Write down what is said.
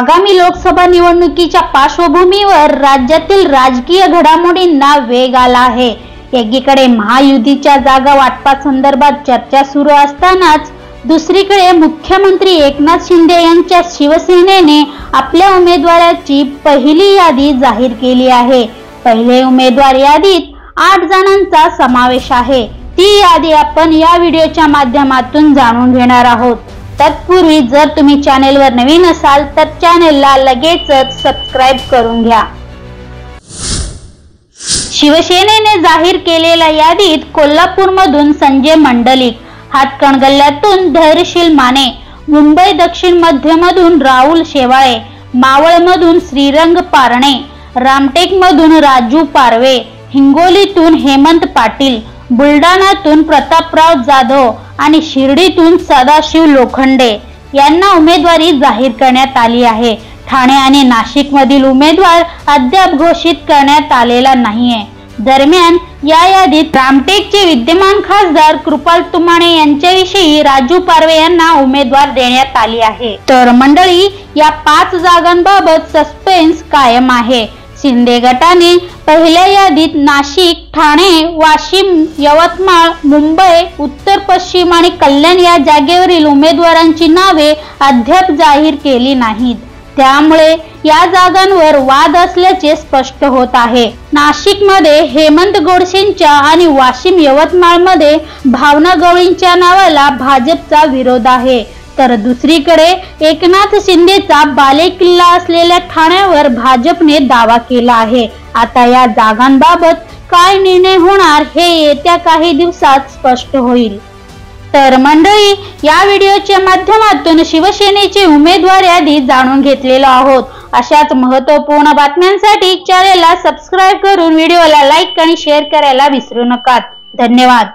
आगामी लोकसभा निवडणुकीच्या पार्श्वभूमीवर राज्यातील राजकीय घडामोडींना वेग आला आहे। एकीकडे महायुतीच्या जागा वाटपासंदर्भात चर्चा सुरू असतानाच दुसरीकडे मुख्यमंत्री एकनाथ शिंदे यांच्या शिवसेनेने आपल्या उमेदवाराची पहिली यादी जाहीर केली आहे। पहिले उमेदवार यादीत 8 जणांचा समावेश आहे। ती यादी आपण या व्हिडिओच्या माध्यमातून जाणून घेणार आहोत। तत्पूर्वी जर तुम्ही चॅनेलवर नवीन असाल तर चॅनेलला लगेचच सबस्क्राइब करून घ्या। शिवसेनेने जाहीर केलेल्या यादीत कोल्हापूरमधून संजय मंडलिक, हातकणंगल्यातून धैर्यशील माने, मुंबई दक्षिण मध्यमधून राहुल शेवाळे, मावळमधून श्रीरंग पारणे, रामटेकमधून राजू पारवे, हिंगोलीतून हेमंत पाटील, बुलढाणातून प्रतापराव जाधव आणि शिर्डीतून सदाशिव लोखंडे यांना उमेदवारी जाहीर करण्यात आली आहे। ठाणे आणि नाशिक मधील उमेदवार अद्याप घोषित करण्यात आलेला नाहीये। दरम्यान या यादीत रामटेकचे विद्यमान खासदार कृपाल तुमाणे यांच्याविषयी राजू पारवे यांना उमेदवार देण्यात आली आहे। तर मंडळी, या 5 जागांबाबत सस्पेन्स कायम आहे। शिंदे गटाने पहिल्या यादीत नाशिक, ठाणे, वाशिम, यवतमाळ, मुंबई, उत्तर पश्चिम आणि कल्याण या जागेवरील उमेदवारांची नावे अद्याप जाहीर केली नाहीत। त्यामुळे या जागांवर वाद असल्याचे स्पष्ट होत आहे। नाशिकमध्ये हेमंत गोडसेंच्या आणि वाशिम यवतमाळमध्ये भावना गवळींच्या नावाला भाजपचा विरोध आहे। तर दुसरीकडे एकनाथ शिंदेचा बालेकिल्ला असलेल्या ठाण्यावर भाजपने दावा केला आहे। आता या जागांबाबत काय निर्णय होणार हे येत्या काही दिवसात स्पष्ट होईल। तर मंडळी, या व्हिडिओच्या माध्यमातून शिवसेनेची उमेदवार यादी जाणून घेतलेलो आहोत। अशाच महत्त्वपूर्ण बातम्यांसाठी चॅनेलला सबस्क्राइब करून व्हिडिओला लाईक आणि शेअर करायला विसरू नका। धन्यवाद।